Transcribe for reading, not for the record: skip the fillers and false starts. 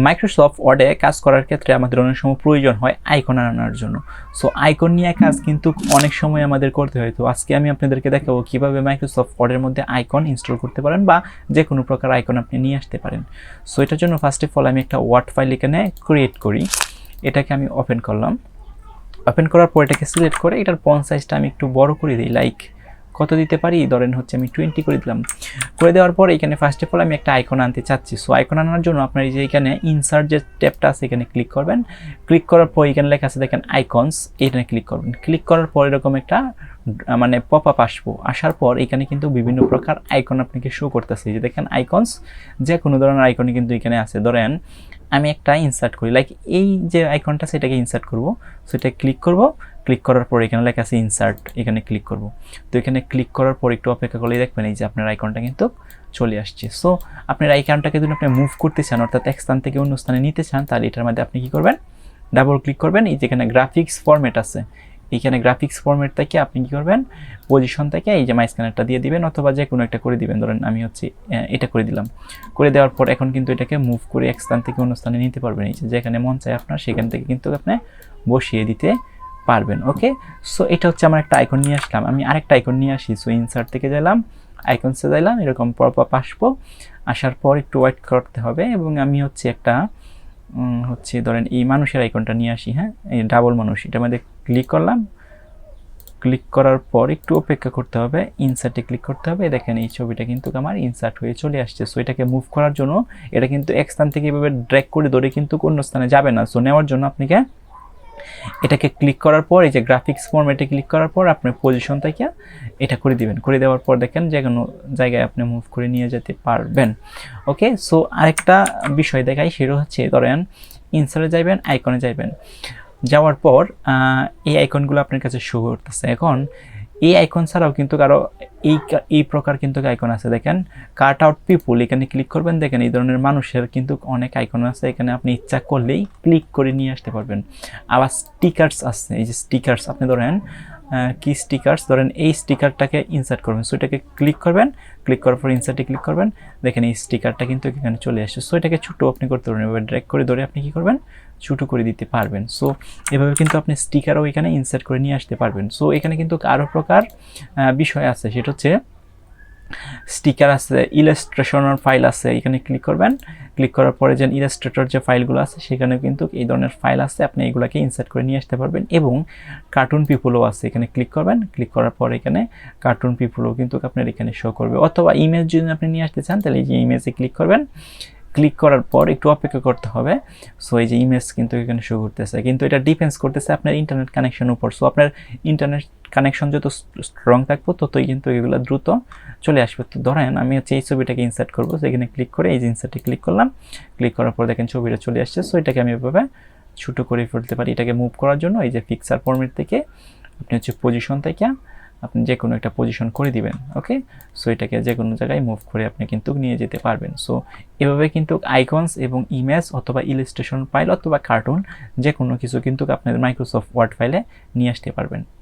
Microsoft ওয়ার্ডে কাজ করার ক্ষেত্রে আমাদের অনেক সময় প্রয়োজন হয় আইকন আনার জন্য। সো আইকন নিয়ে কাজ কিন্তু অনেক সময় আমাদের করতে হয়। তো আজকে আমি আপনাদেরকে দেখাবো কীভাবে মাইক্রোসফট ওয়ার্ডের মধ্যে আইকন ইনস্টল করতে পারেন বা যে কোনো প্রকার আইকন আপনি নিয়ে আসতে পারেন। সো এটার জন্য ফার্স্ট অফ অল আমি একটা ওয়ার্ড ফাইল এখানে ক্রিয়েট করি। এটাকে আমি ওপেন করলাম। ওপেন করার পর এটাকে সিলেক্ট করে এটার ফন্ট সাইজটা আমি একটু বড় করে দিই, লাইক কত দিতে পারি, ধরেন হচ্ছে আমি 20 করে দিলাম। করে দেওয়ার পর এখানে ফার্স্ট অফ অল আমি একটা আইকন আনতে চাচ্ছি। সো আইকন আনার জন্য আপনার এই যে এখানে ইনসার্ট যে ট্যাবটা আছে এখানে ক্লিক করবেন। ক্লিক করার পর এখানে লেখা আছে দেখেন আইকনস, এখানে ক্লিক করবেন। ক্লিক করার পর এরকম একটা মানে পপ আপ আসবো। আসার পর এখানে কিন্তু বিভিন্ন প্রকার আইকন আপনাকে শো করতেছে। যে দেখেন আইকনস, যে কোনো ধরনের আইকনই কিন্তু এখানে আছে। ধরেন আমি একটা ইনসার্ট করি, লাইক এই যে আইকনটা সেটাকে ইনসার্ট করব। সো এটা ক্লিক করব। ক্লিক করার পর এখানে লেখা আছে ইনসার্ট, এখানে ক্লিক করব। তো এখানে ক্লিক করার পর একটু অপেক্ষা করলেই দেখবেন এই যে আপনার আইকনটা কিন্তু চলে আসছে। সো আপনার আইকনটাকে যদি আপনি মুভ করতে চান, অর্থাৎ এক স্থান থেকে অন্য স্থানে নিতে চান, তাহলে এটার মধ্যে আপনি কী করবেন, ডাবল ক্লিক করবেন। এই যেখানে গ্রাফিক্স ফরম্যাট আছে, এইখানে গ্রাফিক্স ফরম্যাট থেকে আপনি কী করবেন, পজিশন থেকে এই যে মাইস্ক্যানারটা দিয়ে দিবেন, অথবা যে কোনো একটা করে দিবেন। ধরেন আমি হচ্ছে এটা করে দিলাম। করে দেওয়ার পর এখন কিন্তু এটাকে মুভ করে এক স্থান থেকে অন্য স্থানে নিতে পারবেন। এই যে যেখানে মন চায় আপনার সেখান থেকে কিন্তু আপনি বসিয়ে দিতে পারবেন। ওকে, সো এটা হচ্ছে আমার একটা আইকন নিয়ে আসলাম। আমি আরেকটা আইকন নিয়ে আসি। সো ইনসার্ট থেকে গেলাম, আইকনসে যাইলাম, এরকম পপ আপ আসবো। আসার পর একটু ওয়েট করতে হবে এবং আমি হচ্ছে একটা হচ্ছে ধরেন এই মানুষের আইকনটা নিয়ে আসি। হ্যাঁ, এই ডাবল মানুষ, এটার মধ্যে ক্লিক করলাম। ক্লিক করার পর একটু অপেক্ষা করতে হবে, ইনসার্টে ক্লিক করতে হবে। দেখেন এই ছবিটা কিন্তু আমার ইনসার্ট হয়ে চলে আসছে। সো এটাকে মুভ করার জন্য এটা কিন্তু এক স্থান থেকে এভাবে ড্র্যাগ করে ধরে কিন্তু অন্য স্থানে যাবে না। সো নেওয়ার জন্য আপনাকে এটাকে ক্লিক করার পর এই যে গ্রাফিক্স ফরম্যাটে ক্লিক করার পর আপনার পজিশন থেকে এটা করে দিবেন। করে দেওয়ার পর দেখেন যে কোনো জায়গায় আপনি মুভ করে নিয়ে যেতে পারবেন। ওকে, সো আরেকটা বিষয় দেখাই, সেটা হচ্ছে ধরেন ইনসার্টে যাইবেন, আইকনে যাইবেন। যাওয়ার পর এই আইকনগুলো আপনার কাছে শো করতেছে। এখন এই আইকন ছাড়াও কিন্তু আরও এই প্রকার কিন্তু আইকন আছে। দেখেন কাট আউট পিপুল, এখানে ক্লিক করবেন। দেখেন এই ধরনের মানুষের কিন্তু অনেক আইকন আছে, এখানে আপনি ইচ্ছা করলেই ক্লিক করে নিয়ে আসতে পারবেন। আবার স্টিকার্স আছে, এই যে স্টিকার্স, আপনি ধরেন কি স্টিকার্স, ধরেন এই স্টিকারটাকে ইনসার্ট করবেন। সো এটাকে ক্লিক করবেন। ক্লিক করার পর ইনসার্টে ক্লিক করবেন। দেখেন এই স্টিকারটা কিন্তু এখানে চলে আসছে। সো এটাকে ছোটো আপনি করতে পারবেন, এবার ড্র্যাগ করে ধরে আপনি কী করবেন, ছোটো করে দিতে পারবেন। সো এভাবে কিন্তু আপনি স্টিকারও এখানে ইনসার্ট করে নিয়ে আসতে পারবেন। সো এখানে কিন্তু আরও প্রকার বিষয় আছে, সেটা হচ্ছে স্টিকার আছে, ইলাস্ট্রেশনের ফাইল আছে, এখানে ক্লিক করবেন। ক্লিক করার পরে যে ইলাস্ট্রেটর যে ফাইলগুলো আছে সেখানে কিন্তু এই ধরনের ফাইল আছে, আপনি এইগুলোকে ইনসার্ট করে নিয়ে আসতে পারবেন। এবং কার্টুন পিপুলও আছে, এখানে ক্লিক করবেন। ক্লিক করার পর এখানে কার্টুন পিপুলও কিন্তু আপনার এখানে শো করবে। অথবা ইমেজ যদি আপনি নিয়ে আসতে চান তাহলে এই যে ইমেজে ক্লিক করবেন। ক্লিক করার পর একটু অপেক্ষা করতে হবে। সো এই যে ইমেজ কিন্তু এখানে শো করতেছে, কিন্তু এটা ডিপেন্ডস করতেছে আপনার ইন্টারনেট কানেকশনের উপর। সো আপনার ইন্টারনেট কানেকশন যত স্ট্রং থাকবো ততই কিন্তু এগুলো দ্রুত চলে আসবে। তো ধরেন আমি হচ্ছে এই ছবিটাকে ইনসার্ট করবো, সেখানে ক্লিক করে এই যে ইনসার্টে ক্লিক করলাম। ক্লিক করার পর দেখেন ছবিটা চলে আসছে। সো এটাকে আমি এভাবে ছোটো করে ফেলতে পারি। এটাকে মুভ করার জন্য এই যে পিকচার ফরম্যাট থেকে আপনি হচ্ছে পজিশন থেকে আপনি যে কোনো একটা পজিশন করে দিবেন। ওকে, সো এটাকে যে কোনো জায়গায় মুভ করে আপনি কিন্তু নিয়ে যেতে পারবেন। সো এভাবে কিন্তু আইকনস এবং ইমেজ অথবা ইলাস্ট্রেশন ফাইল অথবা কার্টুন যে কোনো কিছু কিন্তু আপনাদের মাইক্রোসফট ওয়ার্ড ফাইলে নিয়ে আসতে পারবেন।